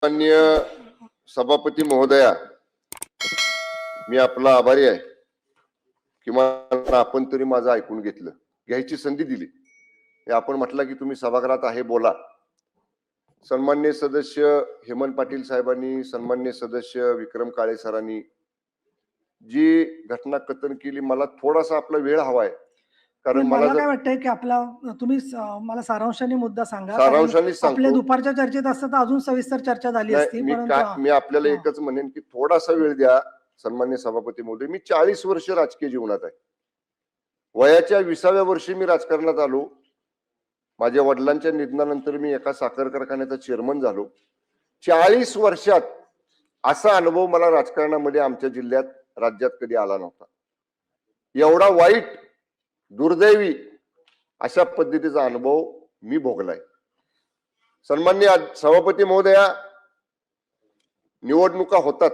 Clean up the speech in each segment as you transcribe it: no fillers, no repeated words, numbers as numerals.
माननीय सभापती महोदया, मी आपला आभारी आहे. किंवा आपण तरी माझं ऐकून घेतलं, घ्यायची संधी दिली. आपण म्हटलं की तुम्ही सभागृहात आहे बोला. सन्माननीय सदस्य हेमंत पाटील साहेबांनी, सन्माननीय सदस्य विक्रम काळे सरांनी जी घटना कथन केली, मला थोडासा आपला वेळ हवाय. कारण मला काय वाटतंय की आपला तुम्ही मला सारांशाने मुद्दा सांगा. सारांशाने सांगतो. आपल्या दुपारच्या चर्चेत असतं तर अजून सविस्तर चर्चा झाली असती. मी आपल्याला एकच म्हणेन की थोडासा वेळ द्या सन्माननीय सभापती महोदय. मी 40 वर्ष राजकीय जीवनात आहे. वयाच्या 20व्या वर्षी मी राजकारणात आलो. माझ्या वडिलांच्या निधनानंतर मी एका साखर कारखान्याचा चेअरमन झालो. 40 वर्षात असा अनुभव मला राजकारणामध्ये आमच्या जिल्ह्यात, राज्यात कधी आला नव्हता. एवढा वाईट, दुर्दैवी अशा पद्धतीचा अनुभव मी भोगलाय. सन्माननीय सभापती महोदया, निवडणुका होतात,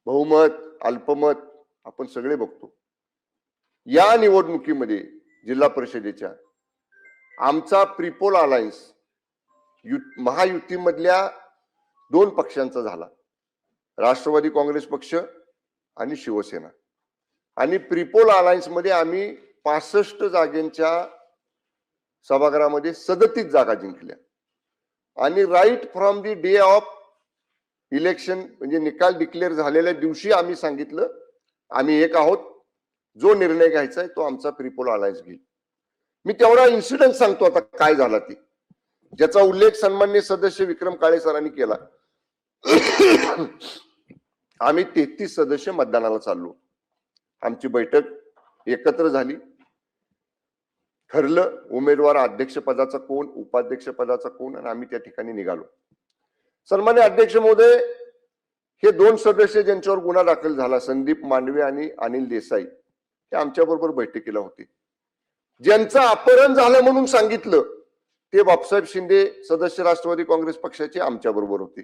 बहुमत अल्पमत आपण सगळे बघतो. या निवडणुकीमध्ये जिल्हा परिषदेच्या आमचा प्रीपोल अलायन्स महायुतीमधल्या 2 पक्षांचा झाला, राष्ट्रवादी काँग्रेस पक्ष आणि शिवसेना. आणि प्रीपोल अलायन्स मध्ये आम्ही 65 जागेंच्या सभागृहामध्ये 37 जागा जिंकल्या. आणि right from the day of election, म्हणजे निकाल डिक्लेअर झालेल्या दिवशी आम्ही सांगितलं आम्ही एक आहोत, जो निर्णय घ्यायचा आहे तो आमचा प्रीपोल अलायन्स घेईल. मी तेवढा इन्सिडेंट सांगतो आता काय झाला ते, ज्याचा उल्लेख सन्माननीय सदस्य विक्रम काळे सरांनी केला. आम्ही 33 सदस्य मतदानाला चाललो. आमची बैठक एकत्र झाली, ठरलं उमेदवार अध्यक्ष पदाचा कोण, उपाध्यक्ष पदाचा कोण, आणि आम्ही त्या ठिकाणी निघालो. सन्मान्य अध्यक्ष महोदय, हे 2 सदस्य ज्यांच्यावर गुन्हा दाखल झाला, संदीप मांडवे आणि अनिल देसाई, हे आमच्या बरोबर बैठकीला होते. ज्यांचं अपहरण झालं म्हणून सांगितलं ते बापसाहेब शिंदे, सदस्य राष्ट्रवादी काँग्रेस पक्षाचे, आमच्या बरोबर होते.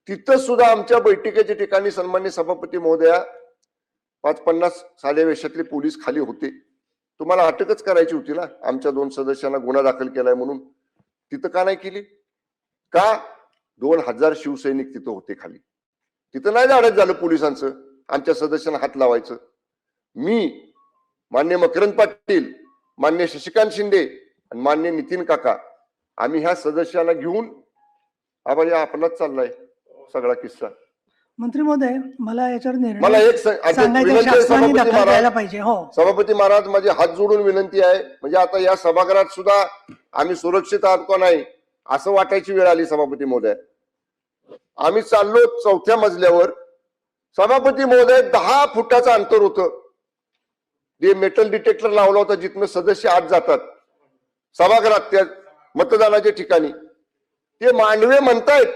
तिथं सुद्धा आमच्या बैठकीच्या ठिकाणी सन्मान्य सभापती महोदया 50 साध्या वेशातले पोलीस खाली होते. तुम्हाला अटकच करायची होती ना, आमच्या 2 सदस्यांना गुन्हा दाखल केलाय म्हणून. तिथं का नाही केली? का? 2000 शिवसैनिक तिथं होते खाली. तिथं नाही धाडस झालं पोलिसांचं आमच्या सदस्यांना हात लावायचं. मी, मान्य मकरंद पाटील, मान्य शशिकांत शिंदे आणि मान्य नितीन काका, आम्ही ह्या सदस्यांना घेऊन आम्हाला आपलाच चाललाय सगळा किस्सा. मंत्री महोदय, मला याच्यावर मला एक सभापती महाराज, माझे हात जोडून विनंती आहे. म्हणजे आता या सभागृहात सुद्धा आम्ही सुरक्षित आहात का नाही असं वाटायची वेळ आली. सभापती महोदय, आम्ही चाललो 4थ्या मजल्यावर. सभापती महोदय, 10 फुटाचं अंतर होतं. ते मेटल डिटेक्टर लावला होता जिथनं सदस्य आत जातात सभागृहात, त्या मतदानाच्या ठिकाणी. ते मांडवे म्हणतायत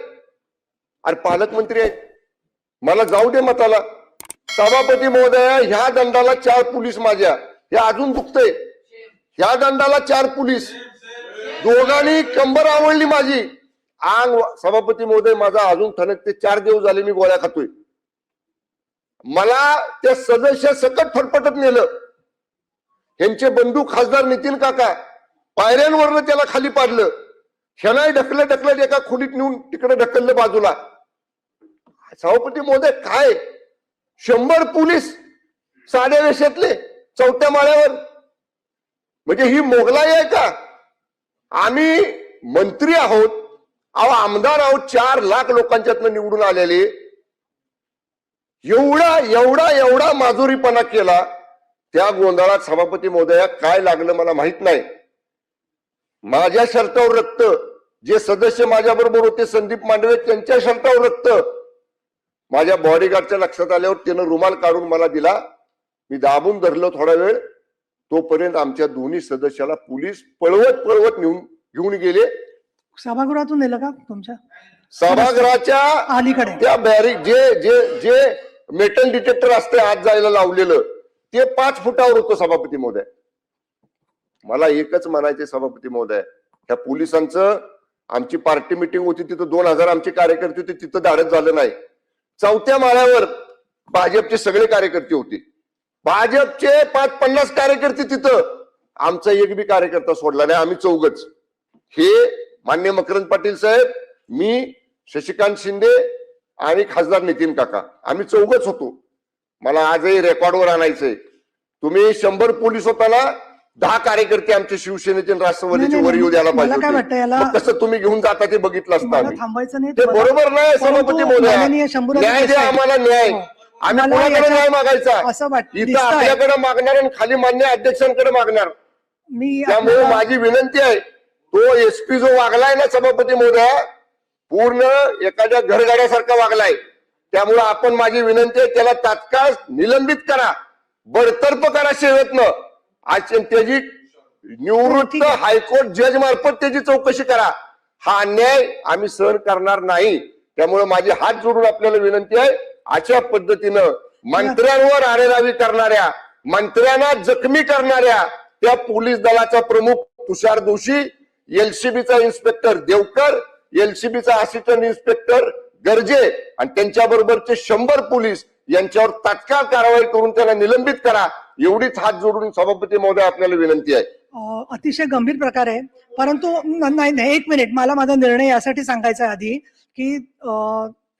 अरे पालकमंत्री आहेत, मला जाऊ दे मताला. सभापती महोदय, ह्या दंडाला 4 पोलीस माझ्या, हे अजून दुखतंय. ह्या दंडाला 4 पोलीस, दोघांनी कंबर आवडली माझी. अंग, सभापती महोदय, माझा अजून ठणकते. 4 दिवस झाले मी गोळ्या खातोय. मला त्या सदस्य सकट फटफटत नेलं. ह्यांचे बंधू खासदार नितीन काका पायऱ्यांवरनं त्याला खाली पाडलं. ह्यानाही ढकलत एका खोलीत नेऊन तिकडे ढकललं बाजूला. सभापती महोदय, काय 100 पोलीस साध्या वेशातले 4थ्या माळ्यावर, म्हणजे ही मोगलाई आहे का? आम्ही मंत्री आहोत, आमदार आहोत, 4 लाख लोकांच्यातनं निवडून आलेले. एवढा माजुरीपणा केला. त्या गोंधळात सभापती महोदया काय लागलं मला माहित नाही. माझ्या शर्टावर रक्त, जे सदस्य माझ्या बरोबर होते संदीप मांडवे, त्यांच्या शर्टावर रक्त. माझ्या बॉडीगार्डच्या लक्षात आल्यावर त्यानं रुमाल काढून मला दिला. मी दाबून धरलो थोडा वेळ. तोपर्यंत आमच्या दोन्ही सदस्याला पोलीस पळवत घेऊन गेले. सभागृहातून नेलं का तुमच्या? सभागृहाच्या अलीकडे त्या बॅरिक जे मेटल डिटेक्टर असते आत जायला लावलेलं, ते 5 फुटावर होतं. सभापती महोदय, मला एकच म्हणायचे सभापती महोदय, त्या पोलिसांचं, आमची पार्टी मिटिंग होती तिथं 2000 आमचे कार्यकर्ते होते, तिथं धाडस झालं नाही. 4थ्या माळ्यावर भाजपचे सगळे कार्यकर्ते होते. भाजपचे 50 कार्यकर्ते तिथं, आमचा एक बी कार्यकर्ता सोडला नाही. आम्ही 4घच. हे मान्य मकरंद पाटील साहेब, मी, शशिकांत शिंदे आणि खासदार नितीन काका, आम्ही चौघच होतो. मला आजही रेकॉर्डवर आणायचंय. तुम्ही 100 पोलीस होताना 10 कार्यकर्ते आमचे शिवसेनेचे आणि राष्ट्रवादीचे वर येऊ द्यायला मला काय पाहिजे वाटतं याला होते. मग कसं तुम्ही घेऊन जाता ते बघितलं असतं मला आम्ही. थांबायचं नाही. ते बरोबर नाही सभापती महोदय. माननीय शंभूराज न्याय द्या देसाई, आम्हाला, न्याय. हो. आम्ही मला कोणाकडे याच्यात न्याय मागायचा? असं इथं दिसतंय. आपल्याकडे मागणार आणि खाली मान्य अध्यक्षांकडे मागणार. मी त्यामुळे आपल्याला- माझी विनंती आहे, तो एसपी जो वागलाय ना सभापती महोदय, पूर्ण एखाद्या घरगाड्यासारखा वागलाय. त्यामुळे आपण, माझी विनंती आहे, त्याला तात्काळ निलंबित करा, बडतर्फ करा सेवेतनं. आज त्याची निवृत्त ठीक आहे. हायकोर्ट जज मार्फत त्याची चौकशी करा. हा अन्याय आम्ही सहन करणार नाही. त्यामुळे माझी हात जोडून आपल्याला विनंती आहे, अशा पद्धतीनं मंत्र्यांवर आरेरावी करणाऱ्या, मंत्र्यांना जखमी करणाऱ्या त्या पोलीस दलाचा प्रमुख तुषार दोशी, एलसीबीचा इन्स्पेक्टर देवकर, एलसीबीचा असिस्टंट इन्स्पेक्टर गर्जे आणि त्यांच्या बरोबरचे 100 पोलीस यांच्यावर तात्काळ कारवाई करून त्याला निलंबित करा, एवढीच हात जोडून सभापती महोदय आपल्याला विनंती आहे. अतिशय गंभीर प्रकार आहे. परंतु नाही, एक मिनिट, मला माझा निर्णय यासाठी सांगायचा आहे आधी की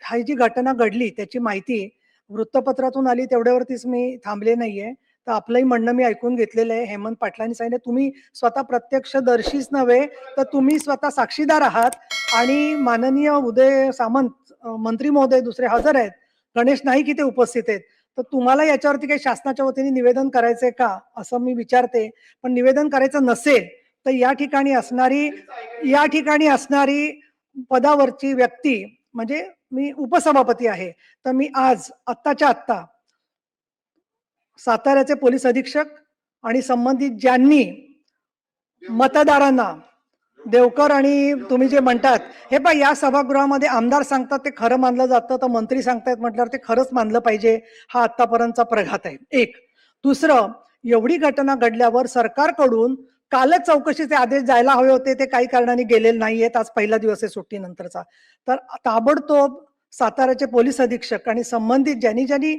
ही जी घटना घडली त्याची माहिती वृत्तपत्रातून आली, तेवढ्यावरतीच मी थांबले नाहीये. तर आपलंही म्हणणं मी ऐकून घेतलेलं आहे. हेमंत पाटलांनी सांगितलं, तुम्ही स्वतः प्रत्यक्षदर्शीच नव्हे तर तुम्ही स्वतः साक्षीदार आहात. आणि माननीय उदय सामंत मंत्री महोदय दुसरे हजर आहेत, गणेश नाईक इथे उपस्थित आहेत. तर तुम्हाला याच्यावरती काही शासनाच्या वतीने निवेदन करायचंय का असं मी विचारते. पण निवेदन करायचं नसेल तर या ठिकाणी असणारी पदावरची व्यक्ती, म्हणजे मी उपसभापती आहे, तर मी आज आत्ताच्या आत्ता साताऱ्याचे पोलीस अधीक्षक आणि संबंधित ज्यांनी मतदारांना, देवकर आणि तुम्ही जे म्हणतात, हे पहा, या सभागृहामध्ये आमदार सांगतात ते खरं मानलं जातं, तर मंत्री सांगतायत म्हटल्यावर ते खरंच मानलं पाहिजे. हा आतापर्यंतचा प्रघात आहे. एक. दुसरं, एवढी घटना घडल्यावर सरकारकडून कालच चौकशीचे आदेश जायला हवे होते, ते काही कारणाने गेलेले नाहीयेत. आज पहिला दिवस आहे सुट्टीनंतरचा. तर ताबडतोब साताऱ्याचे पोलीस अधीक्षक आणि संबंधित ज्यांनी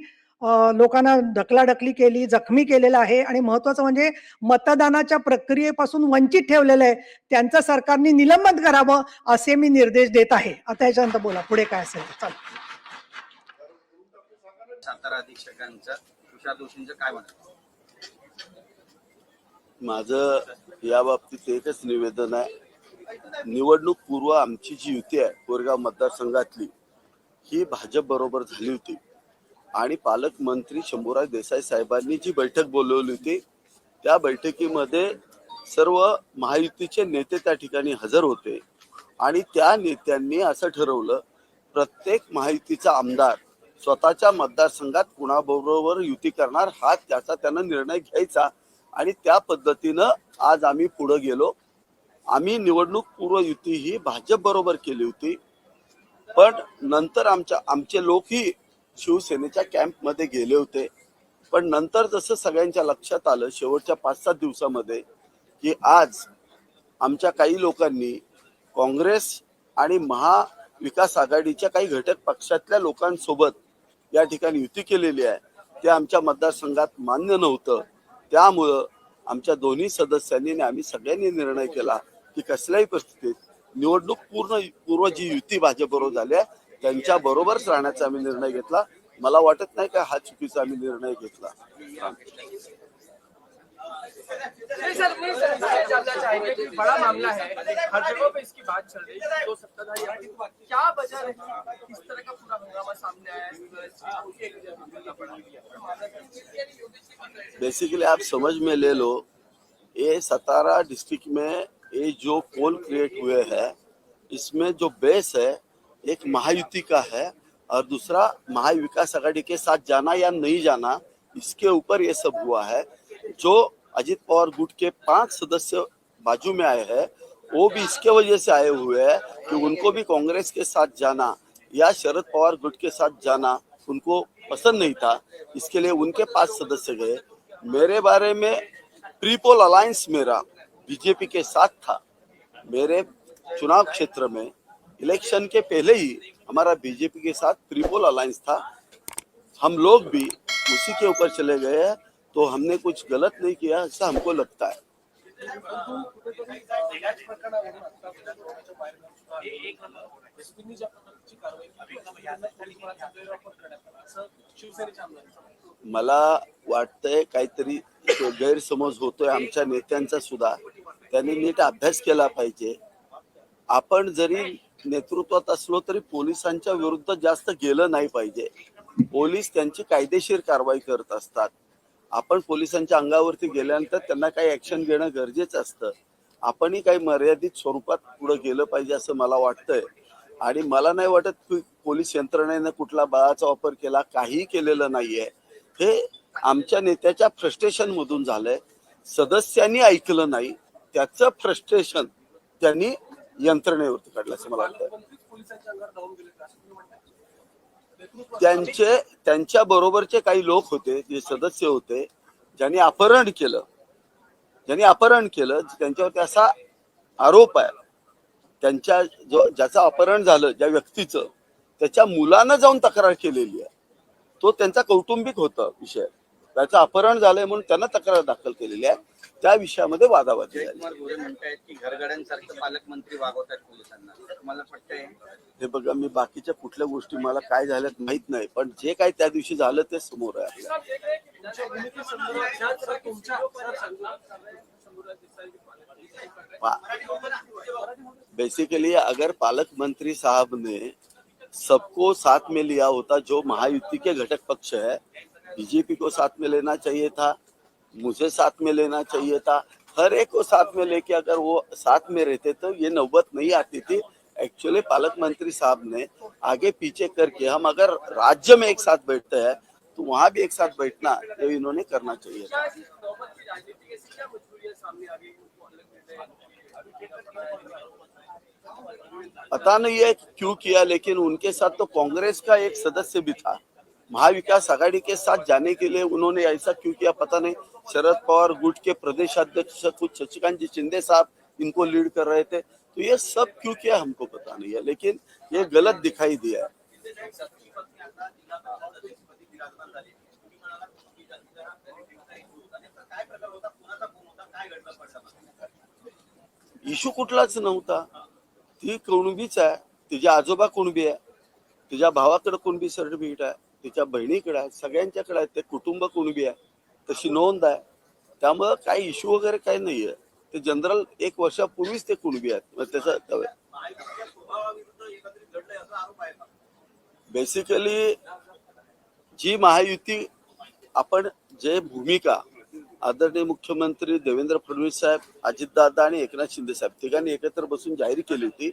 लोकांना ढकलाढकली केली, जखमी केलेला आहे आणि महत्वाचं म्हणजे मतदानाच्या प्रक्रियेपासून वंचित ठेवलेलं आहे, त्यांचं सरकारने निलंबन करावं असे मी निर्देश देत आहे. आता याच्यानंतर बोला पुढे काय असेल. चला. सातारा अधीक्षकांचं तुषार दोशींचं काय म्हणणं? माझं या बाबतीत एकच निवेदन आहे, निवडणूक पूर्व आमची जी युती आहे कोरेगाव मतदारसंघातली, ही भाजप बरोबर झाली होती आणि पालकमंत्री शंभूराज देसाई साहेबांनी जी बैठक बोलवली होती, त्या बैठकीमध्ये सर्व महायुतीचे नेते त्या ठिकाणी हजर होते आणि त्या नेत्यांनी असं ठरवलं, प्रत्येक महायुतीचा आमदार स्वतःच्या मतदारसंघात कुणाबरोबर युती करणार हा त्याचा त्यानं निर्णय घ्यायचा. आणि त्या पद्धतीनं आज आम्ही पुढे गेलो. आम्ही निवडणूक पूर्व युती ही भाजप बरोबर केली होती, पण नंतर आमचे लोकही शिवसेनेच्या कॅम्पमध्ये गेले होते. पण नंतर जसं सगळ्यांच्या लक्षात आलं शेवटच्या 5-7 दिवसामध्ये की आज आमच्या काही लोकांनी काँग्रेस आणि महाविकास आघाडीच्या काही घटक पक्षातल्या लोकांसोबत या ठिकाणी युती केलेली आहे, ते आमच्या मतदारसंघात मान्य नव्हतं. त्यामुळं आमच्या दोन्ही सदस्यांनी आणि आम्ही सगळ्यांनी निर्णय केला की कसल्याही परिस्थितीत निवडणूक पूर्व जी युती भाजपबरोबर झाली आहे त्यांच्या बरोबरच राहण्याचा आम्ही निर्णय घेतला. मला वाटत नाही का हा चुकीचा आम्ही निर्णय घेतला. बड़ा मामला है, हर जगह पे इसकी बात चल रही है, तो सत्ताधारी क्या वजह रही, किस तरह का पूरा हंगामा सामने आया है? बेसिकली आप समझ में ले लो, ये सतारा डिस्ट्रिक्ट में ये जो पोल क्रिएट हुए हैं, इसमें जो बेस है एक महायुति का है और दूसरा महाविकास आघाड़ी के साथ जाना या नहीं जाना, इसके ऊपर ये सब हुआ है. जो अजित पवार गुट के 5 सदस्य बाजू में आए हैं, वो भी इसके वजह से आए हुए हैं कि उनको भी कांग्रेस के साथ जाना या शरद पवार गुट के साथ जाना उनको पसंद नहीं था, इसके लिए उनके 5 सदस्य गए. मेरे बारे में प्रीपोल अलायंस मेरा बीजेपी के साथ था. मेरे चुनाव क्षेत्र में इलेक्शन के पहले ही हमारा बीजेपी के साथ प्रीपोल अलायंस था. हम लोग भी उसी के ऊपर चले गए हैं, तो हमने कुछ गलत नहीं किया ऐसा हमको लगता है. परंतु कुठेतरी याच प्रकरणावरून आता विधानसभेच्या बाहेर एसपींनी ज्या पद्धतीची कारवाई केली पोलिसांचा गैरवापर करण्यात आला असं शिवसेनेच्या आमदारांचं मला वाटतंय काहीतरी गैरसमज होतोय आमच्या नेत्यांचा सुद्धा. त्यांनी नीट अभ्यास केला पाहिजे. आपण जरी नेतृत्वात असलो तरी पोलिसांच्या विरुद्ध जास्त गेलं नाही पाहिजे. पोलीस त्यांची कायदेशीर कारवाई करत असतात. आपण पोलिसांच्या अंगावरती गेल्यानंतर त्यांना काही ऍक्शन घेणं गरजेचं असतं. आपणही काही मर्यादित स्वरूपात पुढे गेलं पाहिजे असं मला वाटतंय. आणि मला नाही वाटत की पोलीस यंत्रणेनं कुठला बळाचा वापर केला, काहीही केलेलं नाहीये. हे आमच्या नेत्याच्या फ्रस्ट्रेशन मधून झालंय. सदस्यांनी ऐकलं नाही, त्याचं फ्रस्ट्रेशन त्यांनी यंत्रणेवरती काढलं असं मला वाटतं. पोलिसांच्या अंगावर धावून गेले असं तुम्ही म्हणता. त्यांच्या बरोबरचे काही लोक होते, जे सदस्य होते, ज्यांनी अपहरण केलं, त्यांच्यावरती असा आरोप आहे. ज्याचं अपहरण झालं, ज्या व्यक्तीचं, त्याच्या मुलानं जाऊन तक्रार केलेली आहे. तो त्यांचा कौटुंबिक होता विषय. त्याचं अपहरण झालंय म्हणून त्यांना तक्रार दाखल केलेली आहे. त्या विषयामध्ये वादावादी झाली. जयकुमार गोरे म्हणतायत की घरगड्यांसारखं पालकमंत्री वागवतात पोलिसांना. तुम्हाला पटतंय? हे बघा, मी बाकीच्या कुठल्या गोष्टी मला काय झाल्यात माहित नाही, पण जे काही त्या दिवशी झालं ते समोर आहे बेसिकली अगर पालक मंत्री साहब ने सबको साथ में लिया होता, जो महायुति के घटक पक्ष है, बीजेपी को साथ में लेना चाहिए था, मुझे साथ में लेना चाहिए था, हर एक को साथ में लेके अगर वो साथ में रहते तो ये नौबत नहीं आती थी. एक्चुअली पालक मंत्री साहब ने आगे पीछे करके, हम अगर राज्य में एक साथ बैठते हैं तो वहां भी एक साथ बैठना जो इन्होंने करना चाहिए था. पता नहीं है क्यों किया, लेकिन उनके साथ तो कांग्रेस का एक सदस्य भी था. महाविकास आघाड़ी के साथ जाने के लिए उन्होंने ऐसा क्यों किया पता नहीं. शरद पवार गुट के प्रदेश अध्यक्ष कुछ शशिकांत जी शिंदे साहब इनको लीड कर रहे थे. तो ये सब क्यों किया हमको पता नहीं है, लेकिन ये गलत दिखाई दिया है. इशू कुठलाच नव्हता. ती कुणबीच आहे, तिचे आजोबा कुणबी आहे, तिच्या भावाकडे कुणबी सर्टिफिकेट आहे, तिच्या बहिणीकडे आहे, सगळ्यांच्याकडे आहे. ते कुटुंब कुणबी आहे, तशी नोंद आहे. त्यामुळे काही इश्यू वगैरे काही नाहीये. ते जनरल 1 वर्षापूर्वीच ते कुणबी आहेत. त्याचा बेसिकली जी महायुती, आपण जे भूमिका आदरणीय मुख्यमंत्री देवेंद्र फडणवीस साहेब, अजितदादा आणि एकनाथ शिंदे साहेब तिघांनी एकत्र बसून जाहीर केली होती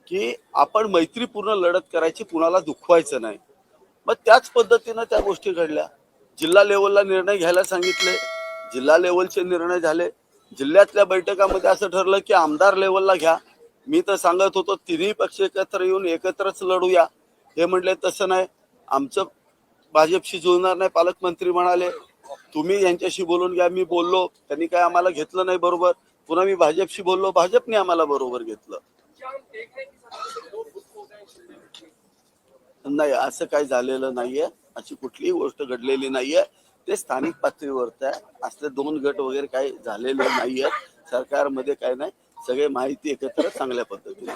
की आपण मैत्रीपूर्ण लढत करायची, कुणाला दुखवायचं नाही. मग त्याच पद्धतीनं त्या गोष्टी घडल्या. जिल्हा लेवलला निर्णय घ्यायला सांगितले, जिल्हा लेवलचे निर्णय झाले. जिल्ह्यातल्या बैठकामध्ये असं ठरलं की आमदार लेवलला घ्या. मी तर सांगत होतो तिन्ही पक्ष एकत्र येऊन एकत्रच लढूया. हे म्हणले तसं नाही, आमचं भाजपशी जुळणार नाही. पालकमंत्री म्हणाले तुम्ही यांच्याशी बोलून घ्या. मी बोललो, त्यांनी काय आम्हाला घेतलं नाही बरोबर. पुन्हा मी भाजपशी बोललो, भाजपने आम्हाला बरोबर घेतलं. नाही, असं काही झालेलं नाहीये. अशी कुठलीही गोष्ट घडलेली नाहीये. ते स्थानिक पातळीवरती आहे. असले 2 गट वगैरे काही झालेले नाहीये. सरकारमध्ये काय नाही, सगळे माहिती एकत्र चांगल्या पद्धतीने.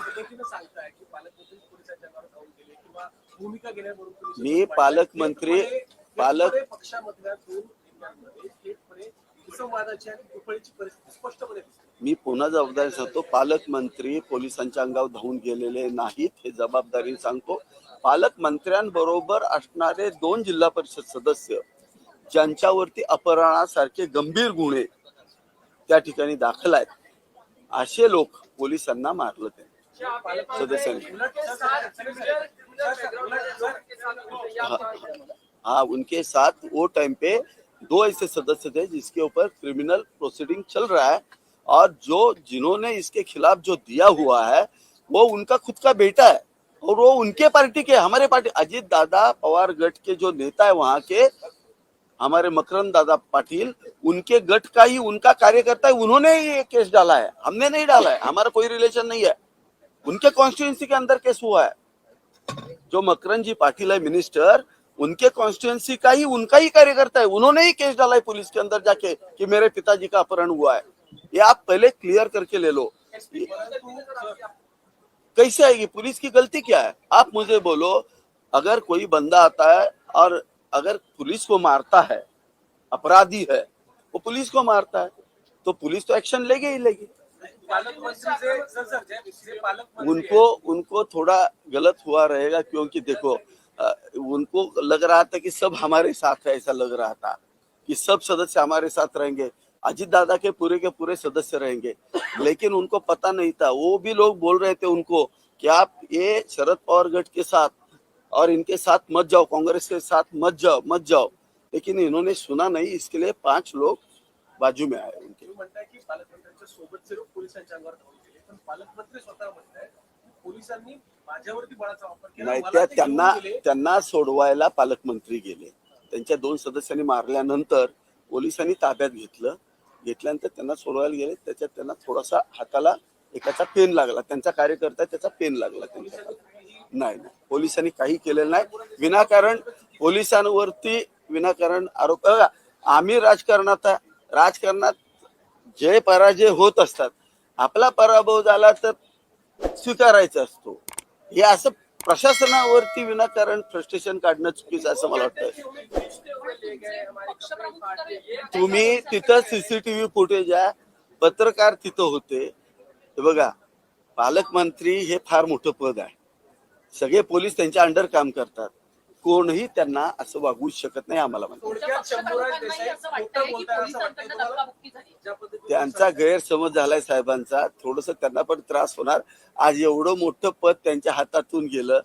मी पालकमंत्री मी पुन्हा जबाबदारी सांगतो, पालकमंत्री पोलिसांच्या अंगावर धावून गेलेले नाहीत, हे जबाबदारी सांगतो. पालकमंत्र्यांबरोबर असणारे 2 जिल्हा परिषद सदस्य ज्यांच्यावरती अपहरणासारखे गंभीर गुन्हे त्या ठिकाणी दाखल आहेत, असे लोक पोलिसांना मारलं ते सदस्यांनी. हाँ, उनके साथ वो टाइम पे 2 ऐसे सदस्य थे जिसके ऊपर क्रिमिनल प्रोसीडिंग चल रहा है, और जिन्होंने इसके खिलाफ जो दिया हुआ है वो उनका खुद का बेटा है, और वो उनके पार्टी के, हमारे पार्टी अजीत दादा पवार गट के जो नेता है वहां के, हमारे मकरंद दादा पाटिल, उनके गट का ही उनका कार्यकर्ता है. उन्होंने ही ये केस डाला है, हमने नहीं डाला है. हमारा कोई रिलेशन नहीं है. उनके कॉन्स्टिट्यूंसी के अंदर केस हुआ है. जो मकरंद जी पाटिल है मिनिस्टर, उनके कॉन्स्टिट्यूंसी का ही उनका ही कार्यकर्ता है. उन्होंने ही केस डाला है पुलिस के अंदर जाके कि मेरे पिताजी का अपहरण हुआ है. ये आप पहले क्लियर करके ले लो। कैसे आएगी? पुलिस की गलती क्या है? आप मुझे बोलो, अगर कोई बंदा आता है और अगर पुलिस को मारता है, अपराधी है, वो पुलिस को मारता है, तो पुलिस तो एक्शन लेगी ही लेगी। पालक मंत्री से जे पालक मंत्री उनको थोड़ा गलत हुआ रहेगा, क्योंकि देखो उनको लग रहा था कि सब हमारे साथ है, ऐसा लग रहा था कि सब सदस्य हमारे साथ रहेंगे, अजित दादा के पूरे सदस्य रहेंगे, लेकिन उनको पता नहीं था। वो भी लोग बोल रहे थे उनको कि आप ये शरद पवार गठ के साथ और इनके साथ मत जाओ, कांग्रेस के साथ मत जाओ, लेकिन इन्होंने सुना नहीं। इसके लिए 5 लोग बाजू में आए उनके। म्हणताय की पालकमंत्र्यांच्या सोबतचे लोक पोलिसांच्या अंगावर धावून गेले, पण पालकमंत्री स्वतः म्हणताय पोलिसांनी माझ्यावरती बळाचा वापर केला, नाही, मला ते घेऊन गेले. त्यांना सोडवायला पालकमंत्री गेले. त्यांच्या 2 सदस्यांनी मारल्यानंतर पोलिसांनी ताब्यात घेतल्यानंतर त्यांना सोडवायला गेले. त्याच्यात त्यांना थोडासा हाताला एकाचा पेन लागला, त्यांचा कार्यकर्ता त्याचा पेन लागला त्यांच्या. नाही, पोलिसांनी काही केलेलं नाही. विनाकारण पोलिसांवरती विनाकारण आरोप. आम्ही राजकारणात जय पराजय होत असतात. आपला पराभव झाला तर स्वीकारायचा असतो. हे असं प्रशासनावरती विनाकारण फ्रस्ट्रेशन काढणं चुकीचं असं मला वाटतं. तुम्ही तिथं सीसीटीव्ही फुटेज आहे, पत्रकार तिथं होते. हे बघा, पालकमंत्री हे फार मोठं पद आहे. सगळे पोलीस त्यांच्या अंडर काम करतात. कोणही त्यांना असं वागू शकत नाही. आम्हाला त्यांचा गैरसमज झालाय साहेबांचा. थोडस त्यांना पण त्रास होणार. आज एवढं मोठं पद त्यांच्या हातातून गेलं.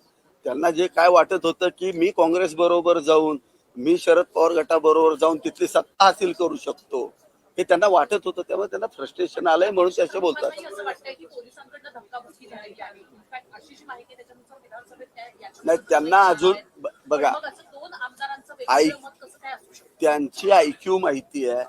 त्यांना जे काय वाटत होतं की मी काँग्रेस बरोबर जाऊन, मी शरद पवार गटाबरोबर जाऊन तिथली सत्ता हासिल करू शकतो, हे त्यांना वाटत होतं. त्यामुळे त्यांना फ्रस्ट्रेशन आलंय म्हणून ते असे बोलतात. नाही, त्यांना अजून बघा, त्यांची IQ माहिती आहे.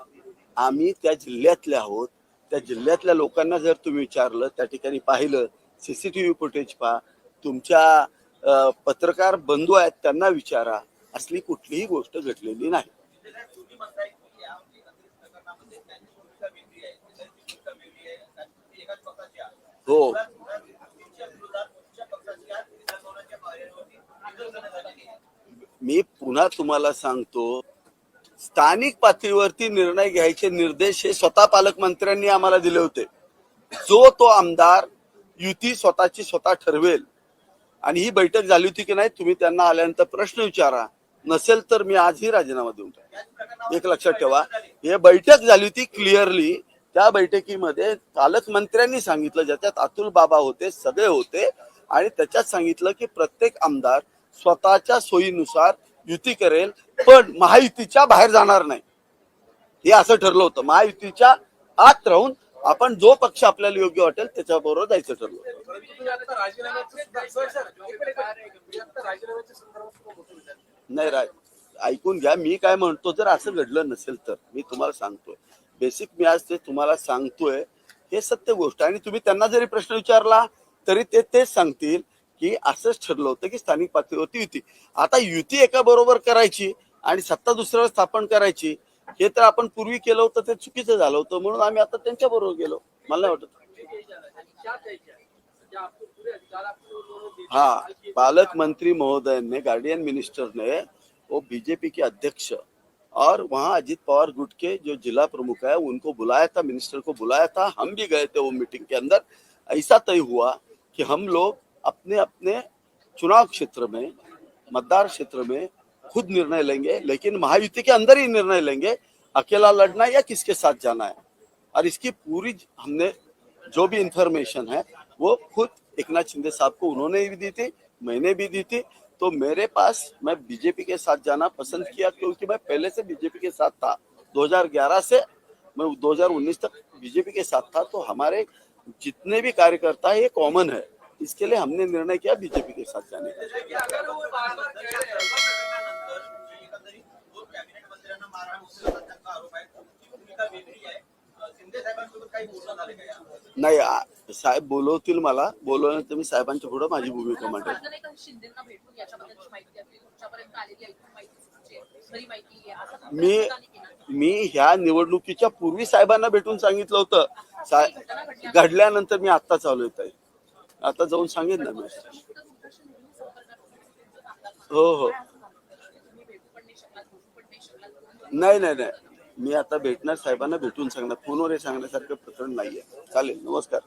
आम्ही त्या जिल्ह्यातले आहोत. त्या जिल्ह्यातल्या लोकांना जर तुम्ही विचारलं, त्या ठिकाणी पाहिलं, सीसीटीव्ही फुटेज पहा, तुमच्या पत्रकार बंधू आहेत त्यांना विचारा, असली कुठलीही गोष्ट घडलेली नाही. हो, मी पुन्हा तुम्हाला सांगतो, स्थानिक पातळीवरती निर्णय घ्यायचे निर्देश हे स्वतः पालकमंत्र्यांनी आम्हाला दिले होते. जो तो आमदार युती स्वतःची स्वतः ठरवेल. आणि ही बैठक झाली होती की नाही, तुम्ही त्यांना आल्यानंतर प्रश्न विचारा. नसेल तर मी आजही राजीनामा देऊन टाकेन. एक लक्षात ठेवा, हे बैठक झाली होती क्लिअरली. त्या बैठकीमध्ये पालकमंत्र्यांनी सांगितलं, ज्याच्यात अतुल बाबा होते, सगळे होते, आणि त्याच्यात सांगितलं की प्रत्येक आमदार स्वतःच्या सोयीनुसार युती करेल, पण महायुतीच्या बाहेर जाणार नाही. हे असं ठरलं होतं. महायुतीच्या आत राहून आपण जो पक्ष आपल्याला योग्य वाटेल त्याच्याबरोबर जायचं ठरलं. नाही, ऐकून घ्या, मी काय म्हणतो. जर असं घडलं नसेल तर मी तुम्हाला सांगतोय, बेसिक मी आज ते तुम्हाला सांगतोय, हे सत्य गोष्ट. आणि तुम्ही त्यांना जरी प्रश्न विचारला तरी ते तेच सांगतील की असंच ठरलं होतं की स्थानिक पातळीवरती युती. आता युती एका बरोबर करायची आणि सत्ता दुसऱ्यावर स्थापन करायची, हे तर आपण पूर्वी केलं होतं, ते चुकीचं झालं होतं. म्हणून आम्ही आता त्यांच्या बरोबर गेलो. मला नाही वाटत. हाँ, पालक मंत्री महोदय ने, गार्डियन मिनिस्टर ने, वो बीजेपी के अध्यक्ष और वहाँ अजित पवार गुट के जो जिला प्रमुख है उनको बुलाया था, मिनिस्टर को बुलाया था. हम भी गए थे वो मीटिंग के अंदर. ऐसा तय हुआ कि हम लोग अपने अपने चुनाव क्षेत्र में, मतदार क्षेत्र में खुद निर्णय लेंगे, लेकिन महायुति के अंदर ही निर्णय लेंगे, अकेला लड़ना या किसके साथ जाना है. और इसकी पूरी हमने जो भी इंफॉर्मेशन है वो खुद एकनाथ शिंदे साहब को उन्होंने भी दी थी, मैंने भी दी थी. तो मेरे पास, मैं बीजेपी के साथ जाना पसंद किया क्योंकि मैं पहले से बीजेपी के साथ था. 2011 से मैं 2019 तक बीजेपी के साथ था. तो हमारे जितने भी कार्यकर्ता है ये कॉमन है. इसके लिए हमने निर्णय किया बीजेपी के साथ जाने का. नाही, साहेब बोलवतील मला. बोलवल्यानंतर मी साहेबांच्या पुढे माझी भूमिका मांडेल. मी ह्या निवडणुकीच्या पूर्वी साहेबांना भेटून सांगितलं होतं. घडल्यानंतर मी आत्ता चालू येत आहे. आता जाऊन सांगेन ना मी. हो. नाही. मी आता भेटणार, साहेबांना भेटून सांगणार. फोनवर हे सांगण्यासारखं प्रकरण नाहीये. चालेल, नमस्कार.